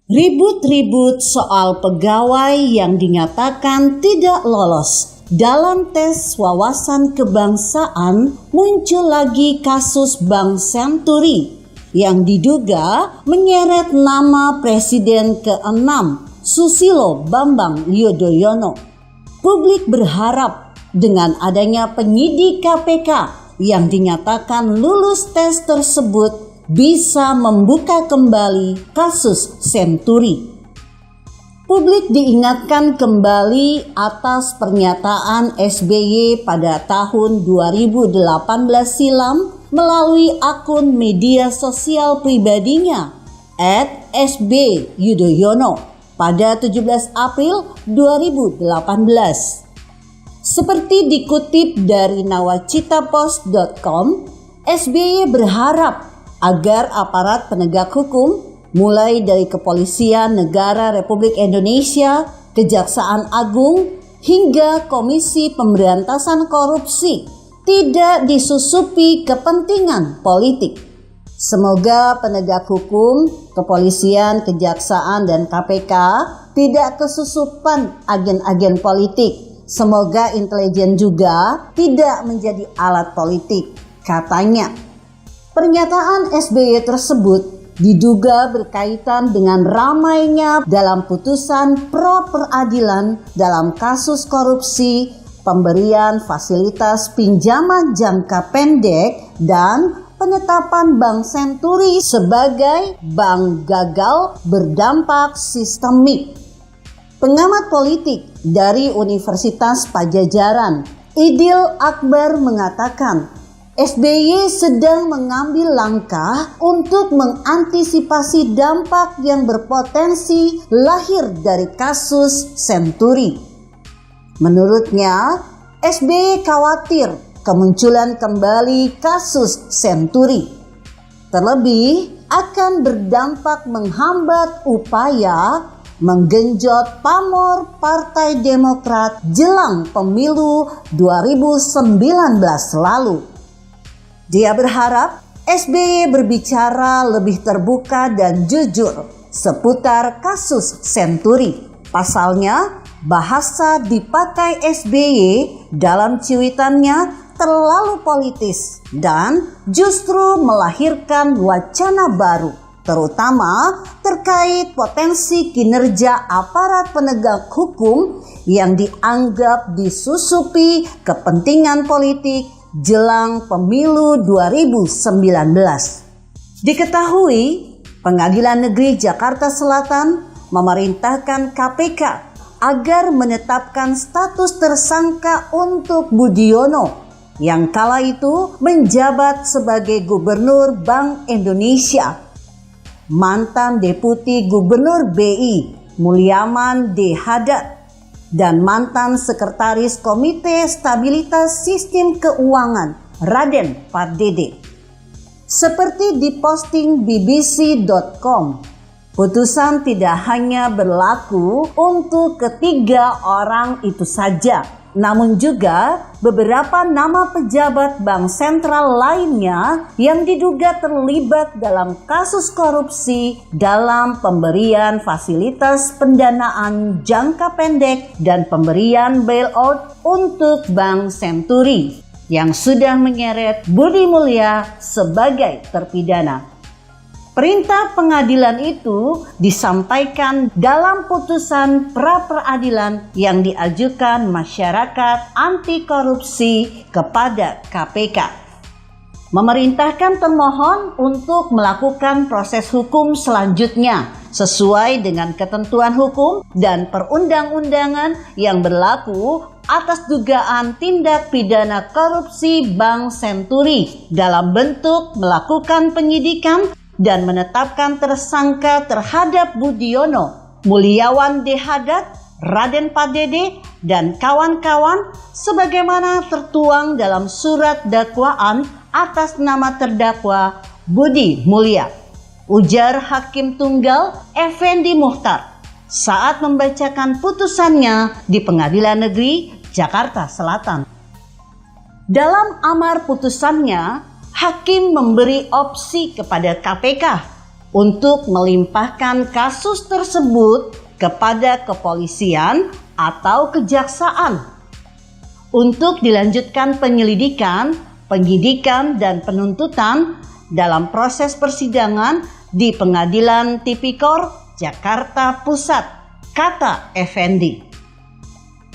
Ribut-ribut soal pegawai yang dinyatakan tidak lolos dalam tes wawasan kebangsaan, muncul lagi kasus Bank Senturi yang diduga menyeret nama Presiden ke-6 Susilo Bambang Yudhoyono. Publik berharap dengan adanya penyidik KPK yang dinyatakan lulus tes tersebut bisa membuka kembali kasus Senturi. Publik diingatkan kembali atas pernyataan SBY pada tahun 2018 silam melalui akun media sosial pribadinya @SBYudhoyono pada 17 April 2018. Seperti dikutip dari nawacitapost.com, SBY berharap agar aparat penegak hukum, mulai dari Kepolisian Negara Republik Indonesia, Kejaksaan Agung, hingga Komisi Pemberantasan Korupsi, tidak disusupi kepentingan politik. Semoga penegak hukum, kepolisian, kejaksaan, dan KPK tidak kesusupan agen-agen politik. Semoga intelijen juga tidak menjadi alat politik, katanya. Pernyataan SBY tersebut diduga berkaitan dengan ramainya dalam putusan pra-peradilan dalam kasus korupsi pemberian fasilitas pinjaman jangka pendek dan penetapan Bank Senturi sebagai bank gagal berdampak sistemik. Pengamat politik dari Universitas Padjadjaran, Idil Akbar, mengatakan SBY sedang mengambil langkah untuk mengantisipasi dampak yang berpotensi lahir dari kasus Senturi. Menurutnya, SBY khawatir kemunculan kembali kasus Senturi. Terlebih akan berdampak menghambat upaya menggenjot pamor Partai Demokrat jelang pemilu 2019 lalu. Dia berharap SBY berbicara lebih terbuka dan jujur seputar kasus Senturi. Pasalnya, bahasa dipakai SBY dalam cuitannya terlalu politis dan justru melahirkan wacana baru, terutama terkait potensi kinerja aparat penegak hukum yang dianggap disusupi kepentingan politik jelang pemilu 2019. Diketahui, Pengadilan Negeri Jakarta Selatan memerintahkan KPK agar menetapkan status tersangka untuk Budiono yang kala itu menjabat sebagai Gubernur Bank Indonesia, mantan Deputi Gubernur BI Mulyaman D. Haddad, dan mantan Sekretaris Komite Stabilitas Sistem Keuangan Raden Pardede. Seperti diposting BBC.com, putusan tidak hanya berlaku untuk ketiga orang itu saja, namun juga beberapa nama pejabat bank sentral lainnya yang diduga terlibat dalam kasus korupsi dalam pemberian fasilitas pendanaan jangka pendek dan pemberian bailout untuk Bank Senturi yang sudah menyeret Budi Mulya sebagai terpidana. Perintah pengadilan itu disampaikan dalam putusan pra-peradilan yang diajukan masyarakat anti korupsi kepada KPK. Memerintahkan termohon untuk melakukan proses hukum selanjutnya sesuai dengan ketentuan hukum dan perundang-undangan yang berlaku atas dugaan tindak pidana korupsi Bank Senturi dalam bentuk melakukan penyidikan dan menetapkan tersangka terhadap Budiono, Mulyawan D. Haddad, Raden Pardede, dan kawan-kawan sebagaimana tertuang dalam surat dakwaan atas nama terdakwa Budi Mulya, ujar Hakim Tunggal Effendi Muhtar saat membacakan putusannya di Pengadilan Negeri Jakarta Selatan. Dalam amar putusannya, Hakim memberi opsi kepada KPK untuk melimpahkan kasus tersebut kepada kepolisian atau kejaksaan untuk dilanjutkan penyelidikan, penyidikan, dan penuntutan dalam proses persidangan di Pengadilan Tipikor Jakarta Pusat, kata Effendi.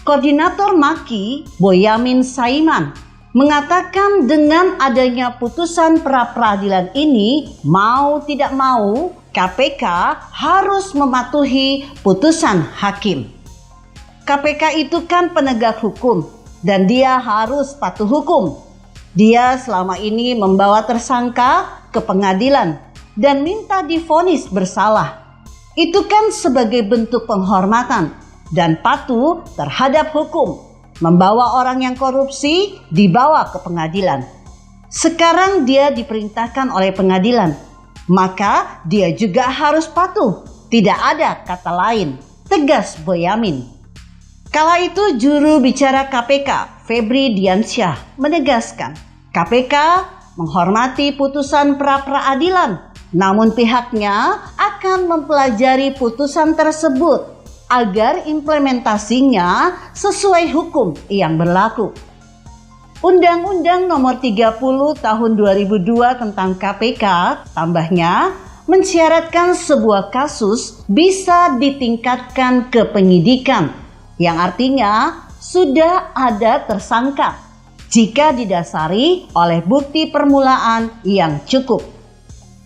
Koordinator Maki, Boyamin Saiman, mengatakan dengan adanya putusan pra-peradilan ini, mau tidak mau KPK harus mematuhi putusan hakim. KPK itu kan penegak hukum dan dia harus patuh hukum. Dia selama ini membawa tersangka ke pengadilan dan minta divonis bersalah. Itu kan sebagai bentuk penghormatan dan patuh terhadap hukum. Membawa orang yang korupsi dibawa ke pengadilan. Sekarang dia diperintahkan oleh pengadilan, maka dia juga harus patuh. Tidak ada kata lain, tegas Boyamin. Kala itu juru bicara KPK, Febri Diansyah, menegaskan KPK menghormati putusan pra-peradilan, namun pihaknya akan mempelajari putusan tersebut agar implementasinya sesuai hukum yang berlaku. Undang-Undang Nomor 30 Tahun 2002 tentang KPK, tambahnya, mensyaratkan sebuah kasus bisa ditingkatkan ke penyidikan, yang artinya sudah ada tersangka jika didasari oleh bukti permulaan yang cukup.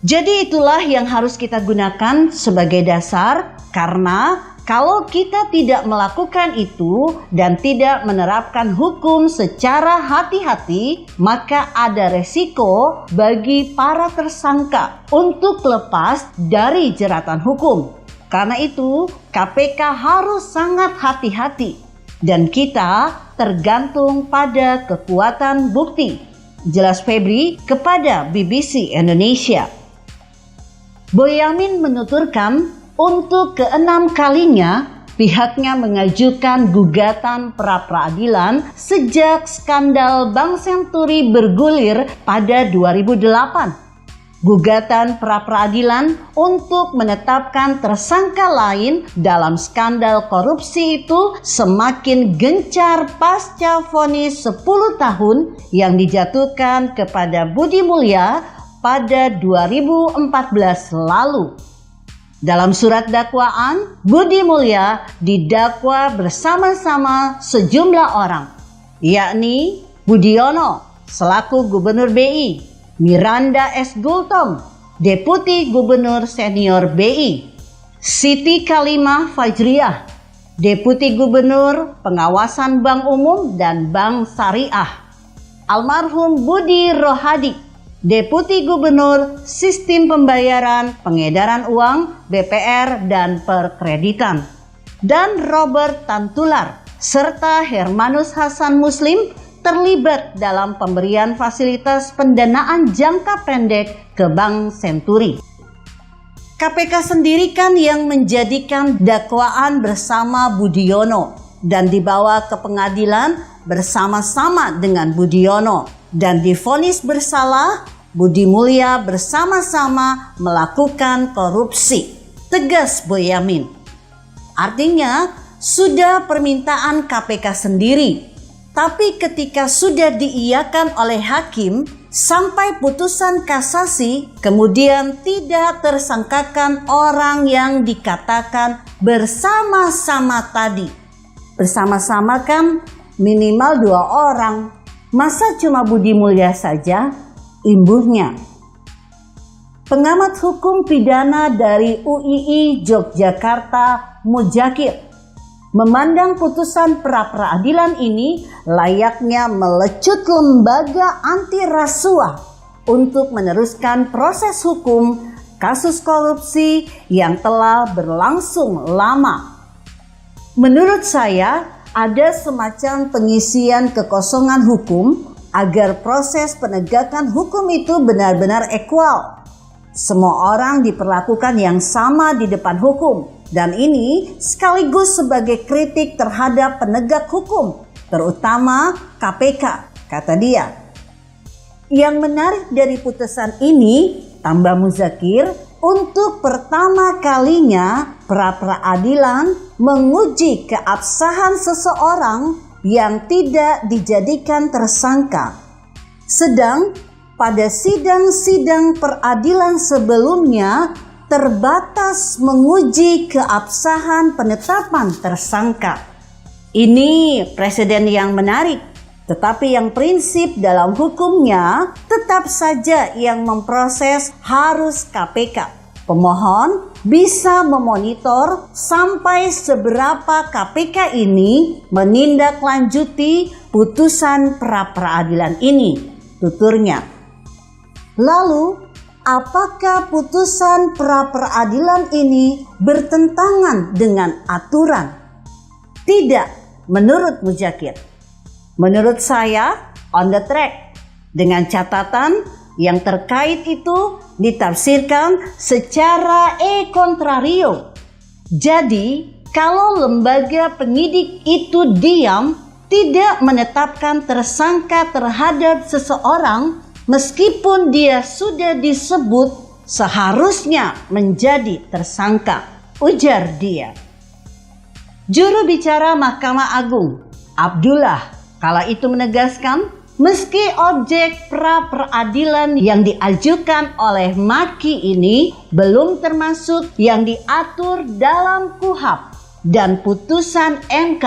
Jadi itulah yang harus kita gunakan sebagai dasar, karena kalau kita tidak melakukan itu dan tidak menerapkan hukum secara hati-hati, maka ada resiko bagi para tersangka untuk lepas dari jeratan hukum. Karena itu, KPK harus sangat hati-hati dan kita tergantung pada kekuatan bukti. Jelas Febri kepada BBC Indonesia. Boyamin menuturkan, untuk ke-6 kalinya pihaknya mengajukan gugatan pra-peradilan sejak skandal Bank Senturi bergulir pada 2008. Gugatan pra-peradilan untuk menetapkan tersangka lain dalam skandal korupsi itu semakin gencar pasca vonis 10 tahun yang dijatuhkan kepada Budi Mulya pada 2014 lalu. Dalam surat dakwaan, Budi Mulya didakwa bersama-sama sejumlah orang, yakni Budiono selaku Gubernur BI, Miranda S. Gultom, Deputi Gubernur Senior BI, Siti Kalimah Fajriah, Deputi Gubernur Pengawasan Bank Umum dan Bank Syariah, almarhum Budi Rohadi, Deputi Gubernur Sistem Pembayaran Pengedaran Uang BPR dan Perkreditan, dan Robert Tantular, serta Hermanus Hasan Muslim terlibat dalam pemberian fasilitas pendanaan jangka pendek ke Bank Senturi. KPK sendiri kan yang menjadikan dakwaan bersama Budiono dan dibawa ke pengadilan bersama-sama dengan Budiono dan divonis bersalah. Budi Mulya bersama-sama melakukan korupsi, tegas Boyamin. Artinya sudah permintaan KPK sendiri, tapi ketika sudah diiyakan oleh hakim sampai putusan kasasi, kemudian tidak tersangkakan orang yang dikatakan bersama-sama tadi. Bersama-sama kan minimal 2 orang, masa cuma Budi Mulya saja? Imbuhnya. Pengamat hukum pidana dari UII Yogyakarta Mujakir memandang putusan pra-peradilan ini layaknya melecut lembaga anti rasuah untuk meneruskan proses hukum kasus korupsi yang telah berlangsung lama. Menurut saya, ada semacam pengisian kekosongan hukum agar proses penegakan hukum itu benar-benar equal. Semua orang diperlakukan yang sama di depan hukum, dan ini sekaligus sebagai kritik terhadap penegak hukum, terutama KPK, kata dia. Yang menarik dari putusan ini, tambah Muzakir, untuk pertama kalinya pra-peradilan menguji keabsahan seseorang yang tidak dijadikan tersangka. Sedang pada sidang-sidang peradilan sebelumnya terbatas menguji keabsahan penetapan tersangka. Ini preseden yang menarik, tetapi yang prinsip dalam hukumnya tetap saja yang memproses harus KPK. Pemohon bisa memonitor sampai seberapa KPK ini menindaklanjuti putusan pra-peradilan ini, tuturnya. Lalu, apakah putusan pra-peradilan ini bertentangan dengan aturan? Tidak, menurut Muzakir. Menurut saya, on the track. Dengan catatan yang terkait itu ditafsirkan secara contrario. Jadi, kalau lembaga penyidik itu diam, tidak menetapkan tersangka terhadap seseorang, meskipun dia sudah disebut seharusnya menjadi tersangka, ujar dia. Juru bicara Mahkamah Agung, Abdullah, kala itu menegaskan, meski objek pra-peradilan yang diajukan oleh Maki ini belum termasuk yang diatur dalam KUHP dan putusan MK,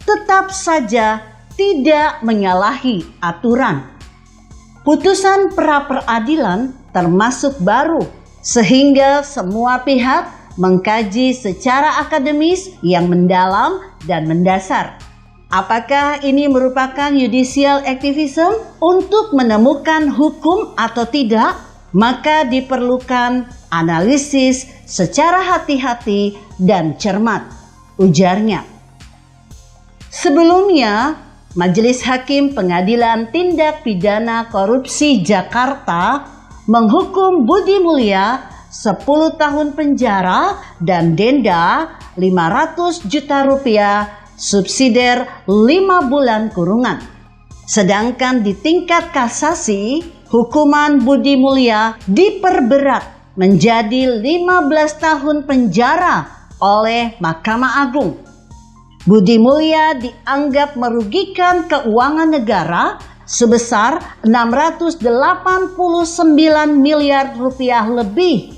tetap saja tidak menyalahi aturan. Putusan pra-peradilan termasuk baru, sehingga semua pihak mengkaji secara akademis yang mendalam dan mendasar. Apakah ini merupakan judicial activism untuk menemukan hukum atau tidak? Maka diperlukan analisis secara hati-hati dan cermat, ujarnya. Sebelumnya, Majelis Hakim Pengadilan Tindak Pidana Korupsi Jakarta menghukum Budi Mulya 10 tahun penjara dan denda 500 juta rupiah subsidiar 5 bulan kurungan. Sedangkan di tingkat kasasi, hukuman Budi Mulya diperberat menjadi 15 tahun penjara oleh Mahkamah Agung. Budi Mulya dianggap merugikan keuangan negara sebesar 689 miliar rupiah lebih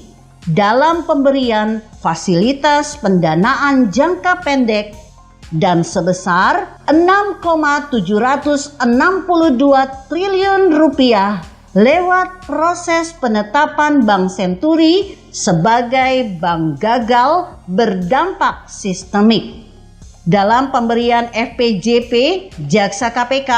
dalam pemberian fasilitas pendanaan jangka pendek dan sebesar 6,762 triliun rupiah lewat proses penetapan Bank Senturi sebagai bank gagal berdampak sistemik. Dalam pemberian FPJP, Jaksa KPK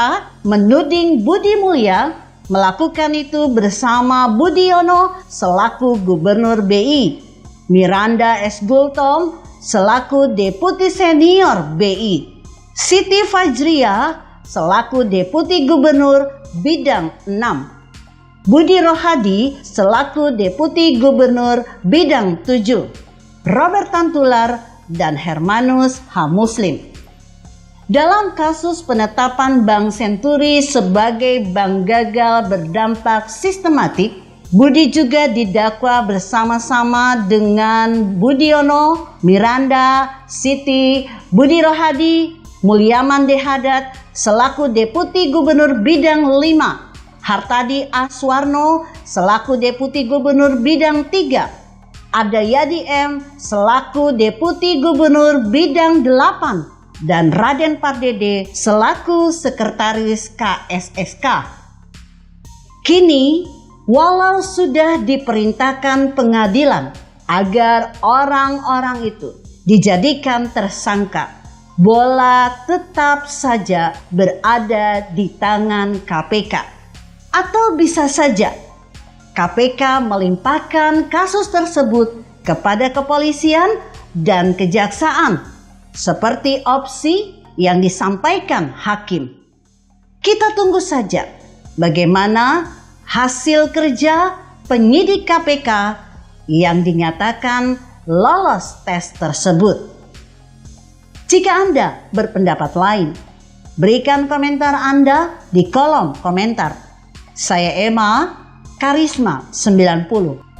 menuding Budi Mulya melakukan itu bersama Budiono selaku Gubernur BI, Miranda S. Gultom selaku Deputi Senior BI, Siti Fajriah selaku Deputi Gubernur Bidang 6, Budi Rohadi selaku Deputi Gubernur Bidang 7, Robert Tantular dan Hermanus H. Muslim. Dalam kasus penetapan Bank Senturi sebagai bank gagal berdampak sistematik, Budi juga didakwa bersama-sama dengan Budiono, Miranda, Siti, Budi Rohadi, Mulyaman Dehadat selaku Deputi Gubernur Bidang 5, Hartadi Aswarno selaku Deputi Gubernur Bidang 3, Adayadi M selaku Deputi Gubernur Bidang 8 dan Raden Pardede selaku Sekretaris KSSK. Kini, walau sudah diperintahkan pengadilan agar orang-orang itu dijadikan tersangka, bola tetap saja berada di tangan KPK. Atau bisa saja KPK melimpahkan kasus tersebut kepada kepolisian dan kejaksaan, seperti opsi yang disampaikan hakim. Kita tunggu saja bagaimana hasil kerja penyidik KPK yang dinyatakan lolos tes tersebut. Jika Anda berpendapat lain, berikan komentar Anda di kolom komentar. Saya Emma, Karisma 90.